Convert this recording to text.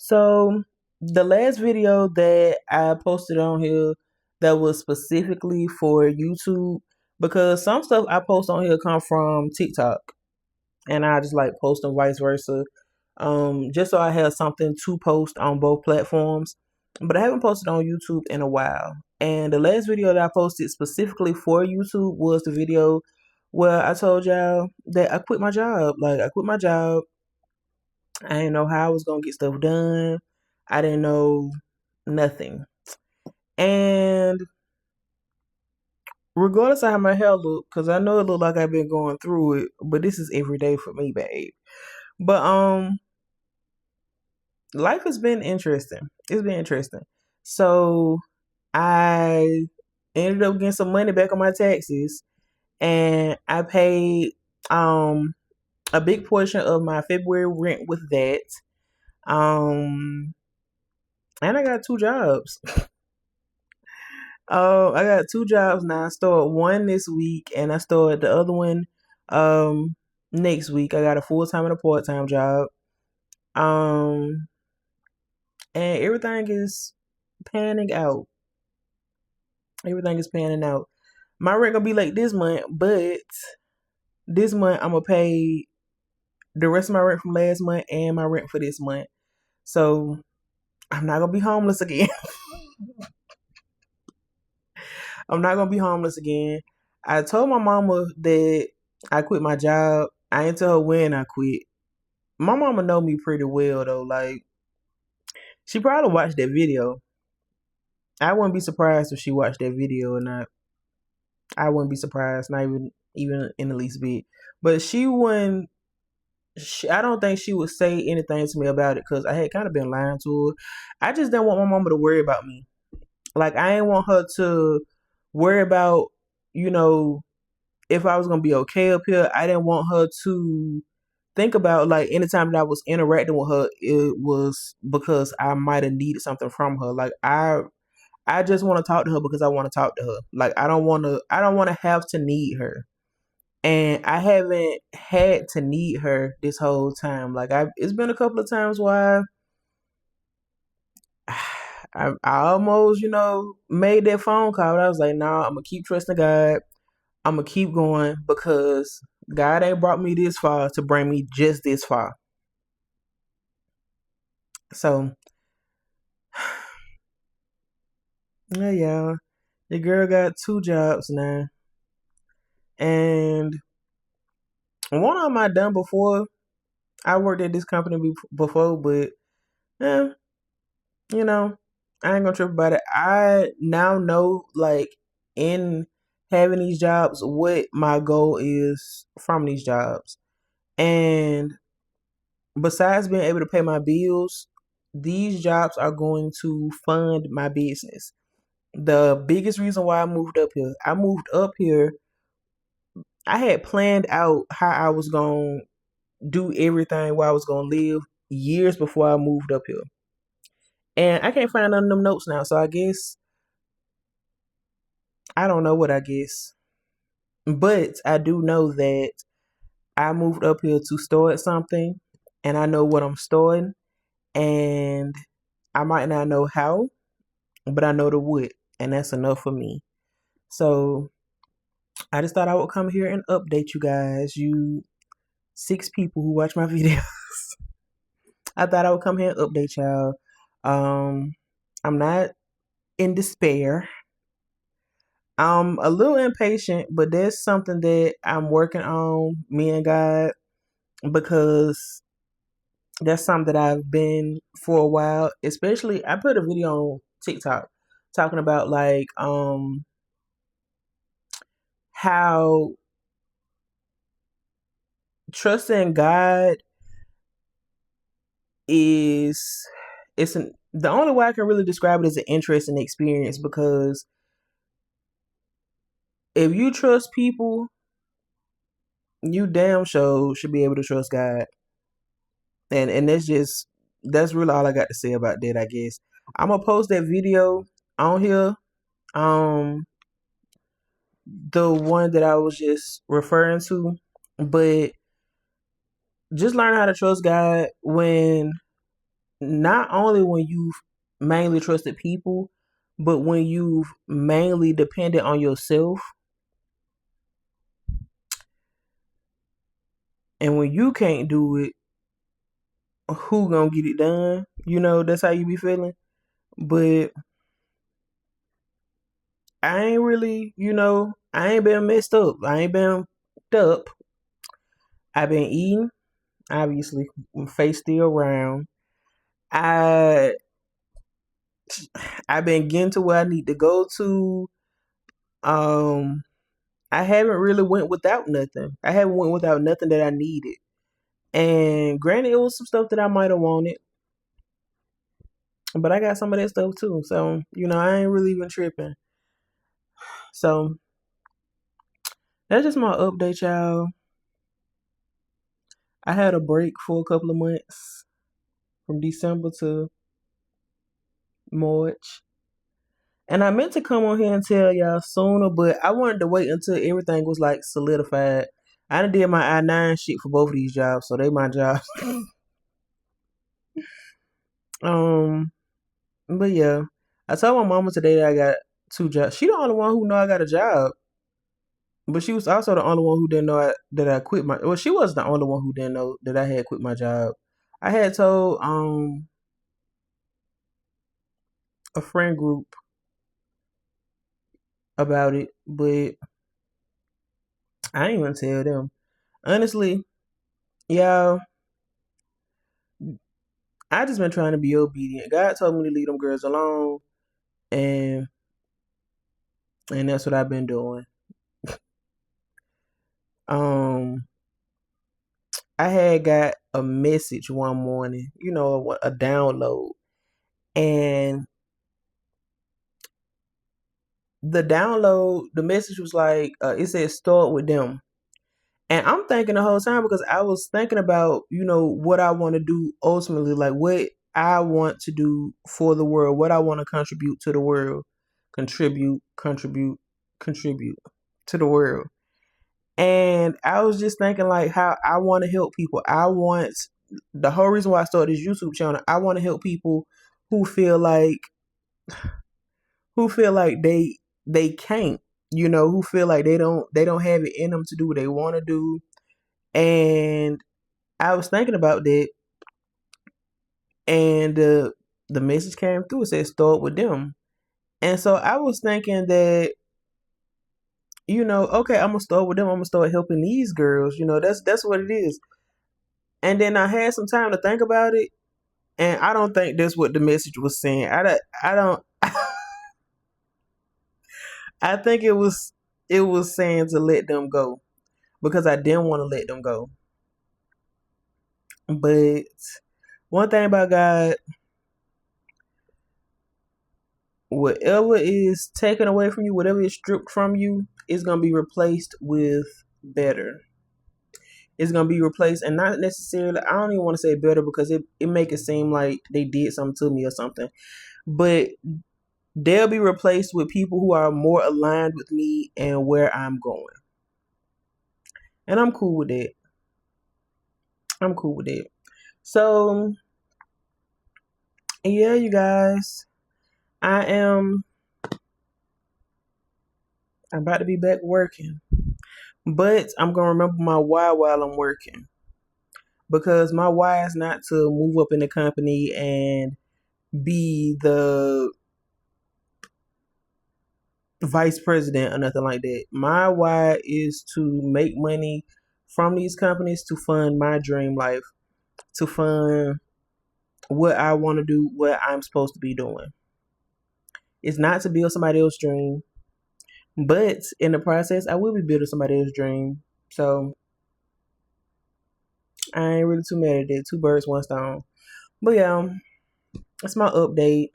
So the last video that I posted on here that was specifically for YouTube, because some stuff I post on here come from TikTok and I just like post and vice versa. Just so I have something to post on both platforms. But I haven't posted on YouTube in a while. And the last video that I posted specifically for YouTube was the video where I told y'all that I quit my job. Like I quit my job. I didn't know how I was gonna get stuff done. I didn't know nothing. And regardless of how my hair look, because I know it look like I've been going through it, but this is every day for me, babe. But life has been interesting. It's been interesting. So I ended up getting some money back on my taxes, and I paid a big portion of my February rent with that. And I got two jobs. I got two jobs now. I started one this week, and I started the other one next week. I got a full-time and a part-time job. Um, and everything is panning out. Everything is panning out. My rent gonna be late this month, but this month I'm gonna pay the rest of my rent from last month and my rent for this month. So I'm not gonna be homeless again. I'm not gonna be homeless again. I told my mama that I quit my job. I ain't tell her when I quit. My mama know me pretty well though. Like she probably watched that video. I wouldn't be surprised if she watched that video or not. I wouldn't be surprised, not even in the least bit. But she wouldn't. I don't think she would say anything to me about it because I had kind of been lying to her. I just didn't want my mama to worry about me. Like I didn't want her to worry about, you know, if I was gonna be okay up here. I didn't want her to think about like anytime that I was interacting with her, it was because I might have needed something from her. Like I just want to talk to her because I want to talk to her. Like I don't want to have to need her. And I haven't had to need her this whole time. Like it's been a couple of times where I almost, made that phone call. But I was like, nah, I'm gonna keep trusting God. I'm gonna keep going because God ain't brought me this far to bring me just this far. So, yeah, y'all. The girl got two jobs now, and one of them I done before. I worked at this company before, but yeah, you know, I ain't gonna trip about it. I now know, like, in having these jobs, what my goal is from these jobs. And besides being able to pay my bills, these jobs are going to fund my business. The biggest reason why I moved up here, I had planned out how I was going to do everything, where I was going to live years before I moved up here. And I can't find none of them notes now. So I guess, I don't know what I guess. But I do know that I moved up here to start something. And I know what I'm starting. And I might not know how, but I know the what. And that's enough for me. So I just thought I would come here and update you guys, you 6 people who watch my videos. I thought I would come here and update y'all. I'm not in despair. I'm a little impatient, but there's something that I'm working on, me and God, because that's something that I've been for a while. Especially, I put a video on TikTok talking about like how trusting God is the only way I can really describe it is an interesting experience, because if you trust people, you damn sure should be able to trust God. And that's really all I got to say about that, I guess. I'm gonna post that video on here. Um the one that I was just referring to. But just learn how to trust God when not only when you've mainly trusted people, but when you've mainly depended on yourself, and when you can't do it, who gonna get it done? That's how you be feeling. But I ain't really, I ain't been messed up. I ain't been fucked up. I've been eating, obviously. My face still round. I I've been getting to where I need to go to. Um, I haven't really went without nothing. I haven't went without nothing that I needed. And granted, it was some stuff that I might have wanted, but I got some of that stuff too. So I ain't really even tripping. So that's just my update, y'all. I had a break for a couple of months from December to March. And I meant to come on here and tell y'all sooner, but I wanted to wait until everything was like solidified. I done did my I-9 shit for both of these jobs, so they my jobs. um, but yeah, I told my mama today that I got 2 jobs. She the only one who know I got a job, but she was also the only one who didn't know that I quit my. Well, she was the only one who didn't know that I had quit my job. I had told a friend group about it, but I ain't even tell them. Honestly, y'all, I just been trying to be obedient. God told me to leave them girls alone, and that's what I've been doing. Um, I had got a message one morning, a download, and the message was like, it said start with them. And I'm thinking the whole time because I was thinking about, what I want to do ultimately, like what I want to do for the world, what I want to contribute to the world, contribute to the world. And I was just thinking like how I want to help people. The whole reason why I started this YouTube channel, I want to help people who feel like they can't, who feel like they don't have it in them to do what they want to do. And I was thinking about that, and the message came through. It said start with them, and so I was thinking that okay, I'm gonna start with them. I'm gonna start helping these girls. That's what it is. And then I had some time to think about it, and I don't think that's what the message was saying. I don't. I think it was saying to let them go because I didn't want to let them go. But one thing about God, whatever is taken away from you, whatever is stripped from you, is gonna be replaced with better. It's gonna be replaced, and not necessarily. I don't even want to say better because it make it seem like they did something to me or something. But they'll be replaced with people who are more aligned with me and where I'm going, and I'm cool with that. I'm cool with it. So yeah, you guys, I am. I'm about to be back working, but I'm gonna remember my why while I'm working, because my why is not to move up in the company and be the vice president or nothing like that. My why is to make money from these companies to fund my dream life, to fund what I want to do, what I'm supposed to be doing. It's not to build somebody else's dream, but in the process, I will be building somebody else's dream. So I ain't really too mad at that. Two birds, one stone. But yeah, that's my update.